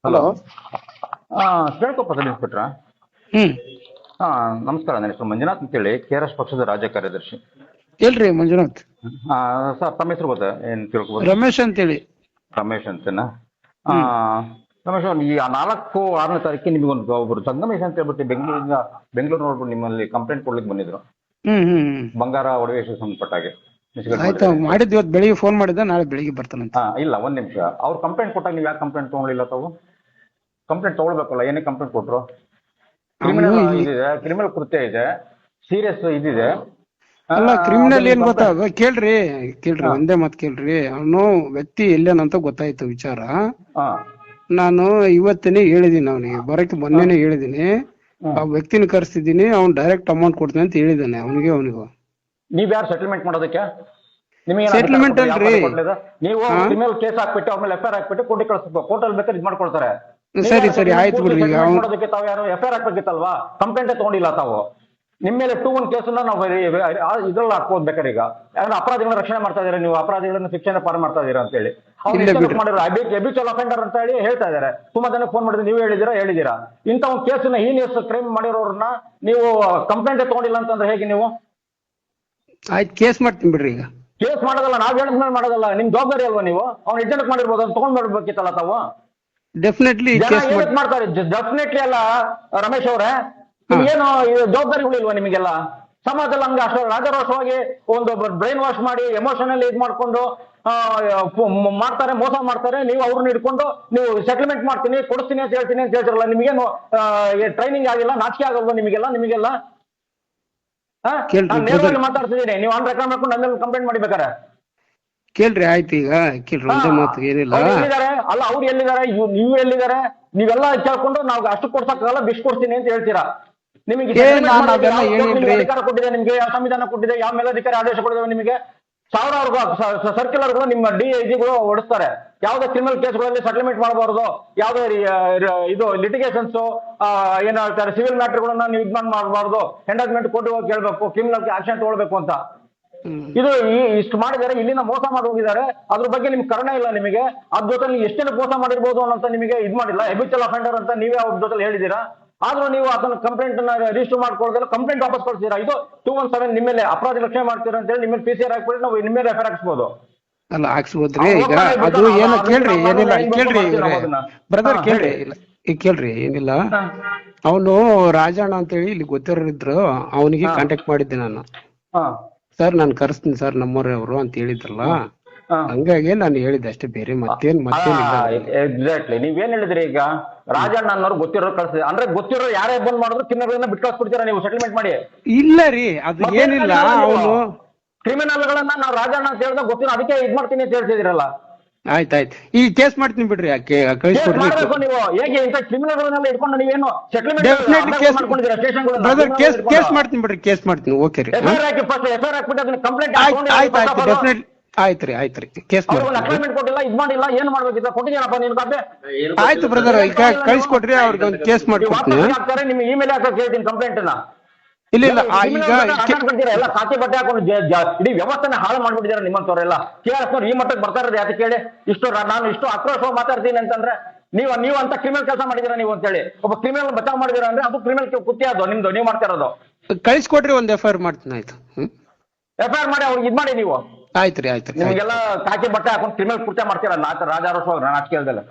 Hello. Hello. ಕೇಳ್ಕೊಪ್ಪ ಸಬ್ ಇನ್ಸ್ಪೆಕ್ಟ್ರ. ಹ್ಮ್ ನಮಸ್ಕಾರ. ನನ್ನ ಹೆಸರು ಮಂಜುನಾಥ್ ಅಂತೇಳಿ KRS ಪಕ್ಷದ ರಾಜ್ಯ ಕಾರ್ಯದರ್ಶಿ. ಎಲ್ರಿ ಮಂಜುನಾಥ್? ಸರ್ ತಮ್ಮ ಹೆಸರು ಗೊತ್ತಾ? ಏನು ತಿಳ್ಕೊಬೋದು? ರಮೇಶ್ ಅಂತೇಳಿ. ರಮೇಶ್ ಅಂತನಾ? ಹ್ಮ್. ರಮೇಶ್ ಅವ್ರು, ಈ 4-6ನೇ ತಾರೀಕಿಗೆ ನಿಮಗೊಂದು ಒಬ್ಬರು ಸಂಗಮೇಶ್ ಅಂತ ಹೇಳ್ಬಿಟ್ಟು ಬೆಂಗಳೂರು ನೋಡ್ಬಿಟ್ಟು ನಿಮ್ಮಲ್ಲಿ ಕಂಪ್ಲೇಂಟ್ ಕೊಡ್ಲಿಕ್ಕೆ ಬಂದಿದ್ರು. ಹ್ಮ್ ಹ್ಮ್ ಹ್ಮ್. ಬಂಗಾರ ಒಡವೆ ವಿಷಯ ಸಂಬಂಧಪಟ್ಟಾಗೆ ಆಯ್ತು, ಮಾಡಿದ್ದು ಇವತ್ತು ಬೆಳಿಗ್ಗೆ ಫೋನ್ ಮಾಡಿದ್ದ, ನಾಳೆ ಬೆಳಿಗ್ಗೆ ಬರ್ತಾನಂತ. ಇಲ್ಲ, ಒಂದ್ ನಿಮಿಷ. ಅವ್ರು ಕಂಪ್ಲೇಂಟ್ ಕೊಟ್ಟಾಗ ನೀವು ಯಾಕೆ ಕಂಪ್ಲೇಂಟ್ ತಗೊಳ್ಳಿಲ್ಲ? ತಾವು ಕಂಪ್ಲೇಂಟ್ ತಗೊಳ್ಬೇಕಲ್ಲ. ಏನೇ ಕಂಪ್ಲೇಂಟ್ ಕೊಟ್ರು? ಕ್ರಿಮಿನಲ್ ಇದಿದೆ, ಕ್ರಿಮಿನಲ್ ಕೃತ್ಯ ಇದೆ, ಸೀರಿಯಸ್ ಇದಿದೆ. ಅಲ್ಲ, ಕ್ರಿಮಿನಲ್ ಏನ್ ಗೊತ್ತಾ? ಕೇಳ್ರಿ ಒಂದೇ ಮಾತು ಕೇಳ್ರಿ. ಅವನು ವ್ಯಕ್ತಿ ಎಲ್ಲೇನಂತ ಗೊತ್ತಾಯ್ತು ವಿಚಾರ. ನಾನು ಇವತ್ತೇನೆ ಹೇಳಿದೀನಿ ಅವನಿಗೆ, ಬರಕ್ಕೆ ಮೊನ್ನೆನೆ ಹೇಳಿದೀನಿ. ಆ ವ್ಯಕ್ತಿನ ಕರೆಸ್ತಿದ್ದೀನಿ, ಅವ್ನು ಡೈರೆಕ್ಟ್ ಅಮೌಂಟ್ ಕೊಡ್ತೀನಿ ಅಂತ ಹೇಳಿದಾನೆ ಅವನಿಗೂ. ನೀವ್ ಯಾರು ಸೆಟಲ್ಮೆಂಟ್ ಮಾಡೋದಕ್ಕೆ? ನಿಮಗೆ ಸೆಟಲ್ಮೆಂಟ್ ಅಲ್ರಿ, ನೀವು ಕ್ರಿಮಿನಲ್ ಕೇಸ್ ಹಾಕ್ಬಿಟ್ಟು ಆಮೇಲೆ FIR ಹಾಕ್ಬಿಟ್ಟು ಕೋರ್ಟಿಗೆ ಕಳಿಸ್ಬೇಕು. ಕೋರ್ಟಲ್ಲಿ ಬೇಕಾದ್ರೆ ಇದು ಮಾಡ್ಕೊಳ್ತಾರೆ. ಸರಿ ಆಯ್ತು ಬಿಡ್ರಿ. ಮಾಡೋದಕ್ಕೆ ತಾವು ಯಾರು FIR ಹಾಕ್ಬೇಕಿತ್ತಲ್ವಾ? ಕಂಪ್ಲೇಂಟೇ ತಗೊಂಡಿಲ್ಲ ತಾವು. ನಿಮ್ಮ ಮೇಲೆ 2-1 ಕೇಸನ್ನ ನಾವು ಇದ್ರಲ್ಲಿ ಹಾಕ್ಬೋದು ಬೇಕಾದ್ರೆ. ಈಗ ಯಾಕಂದ್ರೆ ಅಪರಾಧಿಗಳನ್ನ ರಕ್ಷಣೆ ಮಾಡ್ತಾ ಇದೀರಾ ನೀವು, ಅಪರಾಧಿಗಳನ್ನ ಶಿಕ್ಷಣ ಪಾರು ಮಾಡ್ತಾ ಇದೀರಾ ಅಂತ ಹೇಳಿ ಮಾಡಿರೋ ಹ್ಯಾಬಿಚುವಲ್ ಅಫೆಂಡರ್ ಅಂತ ಹೇಳಿ ಹೇಳ್ತಾ ಇದಾರೆ. ತುಂಬಾ ಜನ ಫೋನ್ ಮಾಡಿದ್ರೆ ನೀವು ಹೇಳಿದೀರಾ. ಇಂಥ ಒಂದು ಕೇಸನ್ನ ಹೀನಿಯಸ್ ಕ್ರೈಮ್ ಮಾಡಿರೋರನ್ನ ನೀವು ಕಂಪ್ಲೇಂಟೇ ತಗೊಂಡಿಲ್ಲ ಅಂತಂದ್ರೆ ಹೇಗೆ ನೀವು? ಆಯ್ತು, ಕೇಸ್ ಮಾಡ್ತೀನಿ ಬಿಡ್ರಿ. ಈಗ ಕೇಸ್ ಮಾಡೋದಲ್ಲ, ನಾವ್ ಹೇಳಿದ್ಮೇಲೆ ಮಾಡೋದಲ್ಲ. ನಿಮ್ ಜವಾಬ್ದಾರಿ ಅಲ್ವಾ? ನೀವು ಅವ್ನ ಎಡ್ಜೆಂಟ್ ಮಾಡಿರ್ಬೋದು, ಅವ್ನು ತಗೊಂಡ್ ಮಾಡ್ಬೇಕಿತ್ತಲ್ಲ ತಾವು. ಡೆಫಿನೆಟ್ಲಿ ಮಾಡ್ತಾರೆ. ಡೆಫಿನೆಟ್ಲಿ ಅಲ್ಲ ರಮೇಶ್ ಅವ್ರೆ, ಏನು ಜವಾಬ್ದಾರಿಗಳಿಲ್ವಾ ನಿಮಗೆಲ್ಲ? ಸಮಾಜದಲ್ಲಿ ಹಂಗ ಅಷ್ಟು ರಾಜರೋಷವಾಗಿ ಒಂದು ಬ್ರೈನ್ ವಾಶ್ ಮಾಡಿ ಎಮೋಷನಲ್ ಇದ್ ಮಾಡ್ಕೊಂಡು ಮಾಡ್ತಾರೆ, ಮೋಸ ಮಾಡ್ತಾರೆ. ನೀವು ಅವ್ರನ್ನ ಹಿಡ್ಕೊಂಡು ನೀವು ಸೆಟಲ್ಮೆಂಟ್ ಮಾಡ್ತೀನಿ, ಕೊಡಿಸ್ತೀನಿ ಅಂತ ಹೇಳ್ತಿರಲ್ಲ. ನಿಮಗೇನು ಟ್ರೈನಿಂಗ್ ಆಗಿಲ್ಲ? ನಾಚಿಕೆ ಆಗಲ್ವಾ ನಿಮಗೆಲ್ಲ? ನೇರವಾಗಿ ಮಾತಾಡ್ತಿದ್ದೀನಿ. ನೀವು ಆನ್ ರೆಕಾರ್ಡ್ ಮಾಡ್ಕೊಂಡು ನನ್ನ ಕಂಪ್ಲೇಂಟ್ ಮಾಡಿಬೇಕಾರೆ ಕೇಳ್ರಿ. ಆಯ್ತು, ಈಗ ಕೇಳ್ರಿ, ಒಂದೇ ಮಾತು. ಏನಿಲ್ಲ, ಅಲ್ಲ ಅವ್ರು ಎಲ್ಲಿದ್ದಾರೆ, ನೀವು ಎಲ್ಲಿದ್ದಾರೆ? ನೀವೆಲ್ಲ ಕೇಳ್ಕೊಂಡು ನಾವು ಅಷ್ಟು ಕೊಡ್ಸಕ್ಕಾಗಲ್ಲ, ಬಿಸ್ ಕೊಡ್ತೀನಿ ಅಂತ ಹೇಳ್ತೀರಾ. ನಿಮಗೆ ಅಧಿಕಾರ ಕೊಟ್ಟಿದೆ, ನಿಮ್ಗೆ ಯಾವ ಸಂವಿಧಾನ ಕೊಟ್ಟಿದೆ, ಯಾವ ಮೇಲಧಿಕಾರಿ ಆದೇಶ ಕೊಟ್ಟಿದೆ ನಿಮಗೆ? ಸಾವಿರಾರು ಸರ್ಕ್ಯುಲರ್ಗಳು ನಿಮ್ಮ DIGಗಳು ಹೊಡಿಸ್ತಾರೆ. ಯಾವ್ದೇ ಕ್ರಿಮಿನಲ್ ಕೇಸ್ಗಳಲ್ಲಿ ಸೆಟಲ್ಮೆಂಟ್ ಮಾಡಬಾರ್ದು, ಯಾವ್ದೇ ಇದು ಲಿಟಿಗೇಷನ್ಸ್ ಏನ್ ಹೇಳ್ತಾರೆ ಸಿವಿಲ್ ಮ್ಯಾಟರ್ಗಳನ್ನ ನೀವು ಇದ್ ಮಾಡಬಾರ್ದು, ಎಂಡಾಜ್ಮೆಂಟ್ ಕೋರ್ಟ್ ಹೋಗಿ ಕೇಳ್ಬೇಕು, ಕ್ರಿಮಿನಲ್ ಆಕ್ಷನ್ ತಗೊಳ್ಬೇಕು ಅಂತ. ಇದು ಇಷ್ಟು ಮಾಡಿದ್ದಾರೆ, ಇಲ್ಲಿನ ಮೋಸ ಮಾಡಿ ಹೋಗಿದ್ದಾರೆ. ಅದ್ರ ಬಗ್ಗೆ ನಿಮ್ಗೆ ಕರುಣೆ ಇಲ್ಲ ನಿಮಗೆ. ಅದ್ರ ಜೊತೆ ನೀವು ಎಷ್ಟೇನು ಮೋಸ ಮಾಡಿರ್ಬೋದು ಅನ್ನೋಂತ ನಿಮಗೆ ಇದ್ ಮಾಡಿಲ್ಲ. ಹ್ಯಾಬಿಚುವಲ್ ಅಫೆಂಡರ್ ಅಂತ ನೀವೇ ಅವ್ರ ಜೊತೆ ಹೇಳಿದೀರಾ. ಆದ್ರೂ ನೀವು ಅದನ್ನ ಕಂಪ್ಲೇಂಟ್ ರಿಜಿಸ್ಟರ್ ಮಾಡ್ಕೊಳ್ಳೋದಿಲ್ಲ, ಕಂಪ್ಲೇಂಟ್ ವಾಪಸ್ ಕಳ್ಸಿದೀರಾ. ಇದು 217 ನಿಮ್ಮ ಮೇಲೆ ಅಪರಾಧ ರಕ್ಷಣೆ ಮಾಡ್ತೀರಾ ಅಂತ ಹೇಳಿ ನಿಮ್ಮ PCR ಹಾಕ್ಬಿಟ್ಟು ನಾವು ನಿಮ್ಮ ಮೇಲೆ FIR ಹಾಕ್ಸ್ಬೋದು. ಅಲ್ಲ, ಹಾಕ್ಸ್ಬೋದ್ರಿ. ಈಗ ಅದು ಏನು ಕೇಳ್ರಿ, ಏನಿಲ್ಲ ಕೇಳ್ರಿ ಬ್ರದರ್, ಕೇಳ್ರಿ. ಇಲ್ಲ ಈಗ ಕೇಳ್ರಿ, ಏನಿಲ್ಲ. ಅವನು ರಾಜಣ್ಣ ಅಂತೇಳಿ ಇಲ್ಲಿ ಗೊತ್ತಿರೋರಿದ್ರು, ಅವನಿಗೆ ಕಾಂಟ್ಯಾಕ್ಟ್ ಮಾಡಿದ್ದೆ ನಾನು. ಸರ್ ನಾನು ಕರೆಸ್ತೀನಿ ಸರ್, ನಮ್ಮವ್ರವ್ರು ಅಂತ ಹೇಳಿದ್ರಲ್ಲ, ಹಂಗಾಗಿ ನಾನು ಹೇಳಿದ್ದೆ ಅಷ್ಟೇ, ಬೇರೆ ಮತ್ತೇನಿಲ್ಲ. ಎಕ್ಸಾಕ್ಟ್ಲಿ ನೀವೇನ್ ಹೇಳಿದ್ರಿ? ಈಗ ರಾಜಣ್ಣ ಅನ್ನೋರು ಗೊತ್ತಿರೋರು ಕಳ್ಸಿದ್ರಿ ಅಂದ್ರೆ ಗೊತ್ತಿರೋ ಯಾರೇ ಬಂದ್ ಮಾಡಿದ್ರು ಕಿನ್ನರ್ಗಳನ್ನ ಬಿಟ್ಟು ಕಳ್ಸ್ಬಿಡ್ತೀರಾ ನೀವು ಸೆಟಲ್ಮೆಂಟ್ ಮಾಡಿ? ಇಲ್ಲ ರೀ, ಅದು ಏನಿಲ್ಲ. ಅವನು ಕ್ರಿಮಿನಲ್ ಗಳನ್ನ ನಾವು ರಾಜಣ್ಣ ಅಂತ ಹೇಳಿದ್ರೆ ಗೊತ್ತಿರೋ ಅದಕ್ಕೆ ಇದ್ ಮಾಡ್ತೀನಿ ಅಂತ ಹೇಳ್ತಿದಿರಲ್ಲ. ಆಯ್ತಾಯ್ತು, ಈ ಕೇಸ್ ಮಾಡ್ತೀನಿ ಬಿಡ್ರಿ. ಕಳಿಸ್ಕೊಡ್ರಿ ನೀವು. ಹೇಗೆ ಇಂಥ ಕ್ರಿಮಿನಲ್ ಗಳನ್ನೆಲ್ಲ ಇಟ್ಕೊಂಡು ನೀವೇನು ಡೆಫಿನೆಟ್ಲಿ ಕೇಸ್ ಮಾಡ್ತೀನಿ ಬಿಡ್ರಿ, ಕೇಸ್ ಮಾಡ್ತೀನಿ. ಓಕೆ ರೀ, FIR ಹಾಕ್ಬಿಟ್ಟು ಅದನ್ನ ಕಂಪ್ಲೇಂಟ್ ಆಯ್ತ್ರಿ ಕೇಸ್ ಅಪಾಯಿಂಟ್ಮೆಂಟ್ ಕೊಟ್ಟಿಲ್ಲ, ಇದ್ ಮಾಡಿಲ್ಲ, ಏನ್ ಮಾಡ್ಬೇಕಿಲ್ಲ? ಕೊಟ್ಟಿದ್ದೀನಪ್ಪ ನೀನು ಕಾಪಿ. ಆಯ್ತು ಬ್ರದರ್, ಈಗ ಕಳಿಸ್ಕೊಡ್ರಿ, ಅವ್ರಿಗೆ ಒಂದು ಕೇಸ್ ಮಾಡ್ಕೊಡ್ತೀನಿ. ನಿಮ್ಗೆ ಇಮೇಲ್ ಹಾಕಿ ಹೇಳ್ತೀನಿ ಕಂಪ್ಲೇಂಟ್ ಅನ್ನ. ಇಲ್ಲ ಈಗ ಎಲ್ಲ ಖಾತೆ ಬಟ್ಟೆ ಹಾಕೊಂಡು ಇಡೀ ವ್ಯವಸ್ಥೆನ ಹಾಳು ಮಾಡ್ಬಿಟ್ಟಿದ್ದಾರೆ ನಿಮ್ಮಂತವ್ರೆಲ್ಲ. KRS ಈ ಮಟ್ಟಕ್ಕೆ ಬರ್ತಾ ಇರೋದು ಯಾಕೆ ಕೇಳಿ? ನಾನು ಇಷ್ಟು ಆಕ್ರೋಶವಾಗಿ ಮಾತಾಡ್ತೀನಿ ಅಂತಂದ್ರೆ ನೀವು ಅಂತ ಕ್ರಿಮಿನಲ್ ಕೆಲಸ ಮಾಡಿದೀರಾ ನೀವು ಅಂತ ಹೇಳಿ. ಒಬ್ಬ ಕ್ರಿಮಿನಲ್ ಬಚಾವ್ ಮಾಡಿದೀರಾ ಅಂದ್ರೆ ಅದು ಕ್ರಿಮಿನಲ್ ಕೃತ್ಯ, ಅದು ನಿಮ್ದು, ನೀವು ಮಾಡ್ತಾ ಇರೋದು. ಕಳಿಸ್ಕೊಡ್ರಿ, ಒಂದು FIR ಮಾಡ್ತೀನಿ. ಆಯ್ತು, FIR ಮಾಡಿ ಅವ್ರಿಗೆ ಇದ್ ಮಾಡಿ ನೀವು. ಆಯ್ತ್ರಿ ನಿಮಗೆಲ್ಲ ಖಾಕಿ ಬಟ್ಟೆ ಹಾಕೊಂಡು ಕ್ರಿಮಿನಲ್ ಕೃತ್ಯ ಮಾಡ್ತೀರಾ ರಾಜಾರೋಷವಾಗಿ ನಾಚಿಕೆ ಇಲ್ದಲ್ಲ.